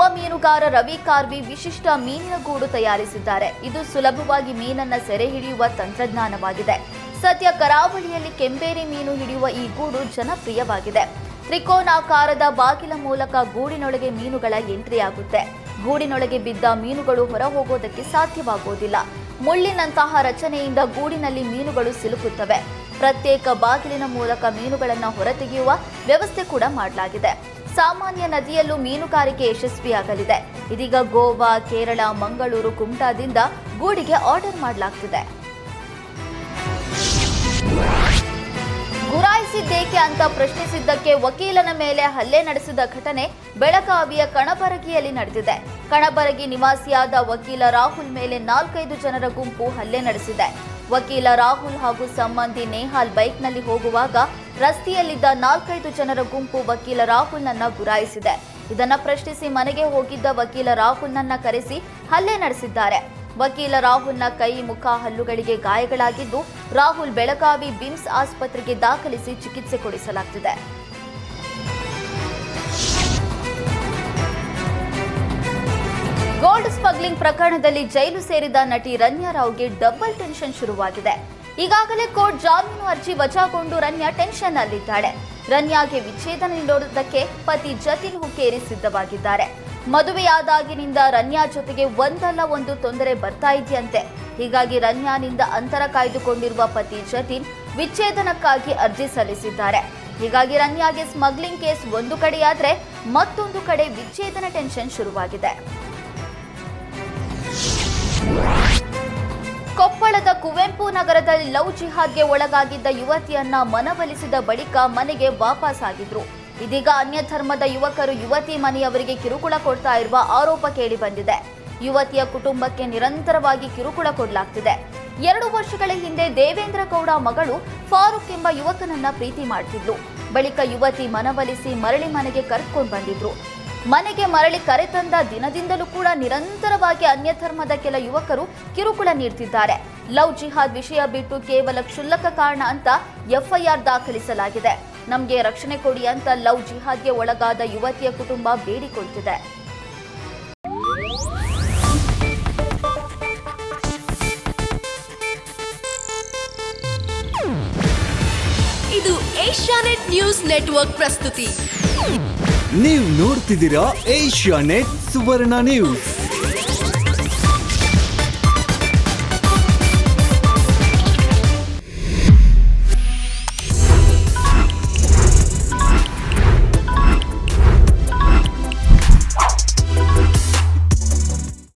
ಯುವ ಮೀನುಗಾರ ರವಿ ಕಾರ್ವಿ ವಿಶಿಷ್ಟ ಮೀನಿನ ಗೂಡು ತಯಾರಿಸಿದ್ದಾರೆ. ಇದು ಸುಲಭವಾಗಿ ಮೀನನ್ನ ಸೆರೆ ಹಿಡಿಯುವ ತಂತ್ರಜ್ಞಾನವಾಗಿದೆ. ಸದ್ಯ ಕರಾವಳಿಯಲ್ಲಿ ಕೆಂಬೇರಿ ಮೀನು ಹಿಡಿಯುವ ಈ ಗೂಡು ಜನಪ್ರಿಯವಾಗಿದೆ. ತ್ರಿಕೋನಾಕಾರದ ಬಾಗಿಲ ಮೂಲಕ ಗೂಡಿನೊಳಗೆ ಮೀನುಗಳ ಎಂಟ್ರಿಯಾಗುತ್ತೆ. ಗೂಡಿನೊಳಗೆ ಬಿದ್ದ ಮೀನುಗಳು ಹೊರ ಹೋಗೋದಕ್ಕೆ ಸಾಧ್ಯವಾಗುವುದಿಲ್ಲ. ಮುಳ್ಳಿನಂತಹ ರಚನೆಯಿಂದ ಗೂಡಿನಲ್ಲಿ ಮೀನುಗಳು ಸಿಲುಕುತ್ತವೆ. ಪ್ರತ್ಯೇಕ ಬಾಗಿಲಿನ ಮೂಲಕ ಮೀನುಗಳನ್ನು ಹೊರತೆಗೆಯುವ ವ್ಯವಸ್ಥೆ ಕೂಡ ಮಾಡಲಾಗಿದೆ. ಸಾಮಾನ್ಯ ನದಿಯಲ್ಲೂ ಮೀನುಗಾರಿಕೆ ಯಶಸ್ವಿಯಾಗಲಿದೆ. ಇದೀಗ ಗೋವಾ, ಕೇರಳ, ಮಂಗಳೂರು, ಕುಮಟಾದಿಂದ ಗೂಡಿಗೆ ಆರ್ಡರ್ ಮಾಡಲಾಗ್ತಿದೆ. ಗುರಾಯಿಸಿದ್ದೇಕೆ ಅಂತ ಪ್ರಶ್ನಿಸಿದ್ದಕ್ಕೆ ವಕೀಲನ ಮೇಲೆ ಹಲ್ಲೆ ನಡೆಸಿದ ಘಟನೆ ಬೆಳಗಾವಿಯ ಕಣಬರಗಿಯಲ್ಲಿ ನಡೆದಿದೆ. ಕಣಬರಗಿ ನಿವಾಸಿಯಾದ ವಕೀಲ ರಾಹುಲ್ ಮೇಲೆ 4-5 ಜನರ ಗುಂಪು ಹಲ್ಲೆ ನಡೆಸಿದೆ. ವಕೀಲ ರಾಹುಲ್ ಹಾಗೂ ಸಂಬಂಧಿ ನೇಹಾಲ್ ಬೈಕ್ನಲ್ಲಿ ಹೋಗುವಾಗ ರಸ್ತೆಯಲ್ಲಿದ್ದ 4-5 ಜನರ ಗುಂಪು ವಕೀಲ ರಾಹುಲ್ನನ್ನ ಗುರಾಯಿಸಿದೆ. ಇದನ್ನ ಪ್ರಶ್ನಿಸಿ ಮನೆಗೆ ಹೋಗಿದ್ದ ವಕೀಲ ರಾಹುಲ್ನನ್ನ ಕರೆಸಿ ಹಲ್ಲೆ ನಡೆಸಿದ್ದಾರೆ. ವಕೀಲ ರಾಹುಲ್ನ ಕೈ, ಮುಖ, ಹಲ್ಲುಗಳಿಗೆ ಗಾಯಗಳಾಗಿದ್ದು ರಾಹುಲ್ ಬೆಳಗಾವಿ ಬಿಮ್ಸ್ ಆಸ್ಪತ್ರೆಗೆ ದಾಖಲಿಸಿ ಚಿಕಿತ್ಸೆ ಕೊಡಿಸಲಾಗುತ್ತಿದೆ. ಗೋಲ್ಡ್ ಸ್ಮಗ್ಲಿಂಗ್ ಪ್ರಕರಣದಲ್ಲಿ ಜೈಲು ಸೇರಿದ ನಟಿ ರನ್ಯಾ ರಾವ್ಗೆ ಡಬಲ್ ಟೆನ್ಷನ್ ಶುರುವಾಗಿದೆ. ಈಗಾಗಲೇ ಕೋರ್ಟ್ ಜಾಮೀನು ಅರ್ಜಿ ವಜಾಗೊಂಡು ರನ್ಯಾ ಟೆನ್ಷನ್ ಅಲ್ಲಿದ್ದಾಳೆ. ರನ್ಯಾಗೆ ವಿಚ್ಛೇದನ ನೀಡೋದಕ್ಕೆ ಪತಿ ಜತಿನ್ ಹುಕ್ಕೇರಿ ಸಿದ್ಧವಾಗಿದ್ದಾರೆ. ಮದುವೆಯಾದಾಗಿನಿಂದ ರನ್ಯಾ ಜೊತೆಗೆ ಒಂದಲ್ಲ ಒಂದು ತೊಂದರೆ ಬರ್ತಾ ಇದೆಯಂತೆ. ಹೀಗಾಗಿ ರನ್ಯಾನಿಂದ ಅಂತರ ಕಾಯ್ದುಕೊಂಡಿರುವ ಪತಿ ಜತಿನ್ ವಿಚ್ಛೇದನಕ್ಕಾಗಿ ಅರ್ಜಿ ಸಲ್ಲಿಸಿದ್ದಾರೆ. ಹೀಗಾಗಿ ರನ್ಯಾಗೆ ಸ್ಮಗ್ಲಿಂಗ್ ಕೇಸ್ ಒಂದು ಕಡೆಯಾದ್ರೆ ಮತ್ತೊಂದು ಕಡೆ ವಿಚ್ಛೇದನ ಟೆನ್ಷನ್ ಶುರುವಾಗಿದೆ. ಕೊಪ್ಪಳದ ಕುವೆಂಪು ನಗರದಲ್ಲಿ ಲವ್ ಜಿಹಾದ್ಗೆ ಒಳಗಾಗಿದ್ದ ಯುವತಿಯನ್ನ ಮನವೊಲಿಸಿದ ಬಳಿಕ ಮನೆಗೆ ವಾಪಸ್ ಆಗಿದ್ರು. ಇದೀಗ ಅನ್ಯ ಧರ್ಮದ ಯುವಕರು ಯುವತಿ ಮನೆಯವರಿಗೆ ಕಿರುಕುಳ ಕೊಡ್ತಾ ಇರುವ ಆರೋಪ ಕೇಳಿ ಬಂದಿದೆ. ಯುವತಿಯ ಕುಟುಂಬಕ್ಕೆ ನಿರಂತರವಾಗಿ ಕಿರುಕುಳ ಕೊಡಲಾಗ್ತಿದೆ. 2 ವರ್ಷಗಳ ಹಿಂದೆ ದೇವೇಂದ್ರ ಗೌಡ ಮಗಳು ಫಾರೂಕ್ ಎಂಬ ಯುವಕನನ್ನ ಪ್ರೀತಿ ಮಾಡ್ತಿದ್ಲು. ಬಳಿಕ ಯುವತಿ ಮನವೊಲಿಸಿ ಮರಳಿ ಮನೆಗೆ ಕರೆದುಕೊಂಡು ಬಂದಿದ್ರು. ಮನೆಗೆ ಮರಳಿ ಕರೆತಂದ ದಿನದಿಂದಲೂ ಕೂಡ ನಿರಂತರವಾಗಿ ಅನ್ಯ ಧರ್ಮದ ಕೆಲ ಯುವಕರು ಕಿರುಕುಳ ನೀಡ್ತಿದ್ದಾರೆ. ಲವ್ ಜಿಹಾದ್ ವಿಷಯ ಬಿಟ್ಟು ಕೇವಲ ಕ್ಷುಲ್ಲಕ ಕಾರಣ ಅಂತ ಎಫ್ಐಆರ್ ದಾಖಲಿಸಲಾಗಿದೆ. ನಮಗೆ ರಕ್ಷಣೆ ಕೊಡಿ ಅಂತ ಲವ್ ಜಿಹಾದ್ಗೆ ಒಳಗಾದ ಯುವತಿಯ ಕುಟುಂಬ ಬೇಡಿಕೊಳ್ತಿದೆ. ಇದು ಏಷ್ಯಾನೆಟ್ ನ್ಯೂಸ್ ನೆಟ್ವರ್ಕ್ ಪ್ರಸ್ತುತಿ. ನೀವು ನೋಡ್ತಿದ್ದೀರಾ ಏಷ್ಯಾನೆಟ್ ಸುವರ್ಣ ನ್ಯೂಸ್.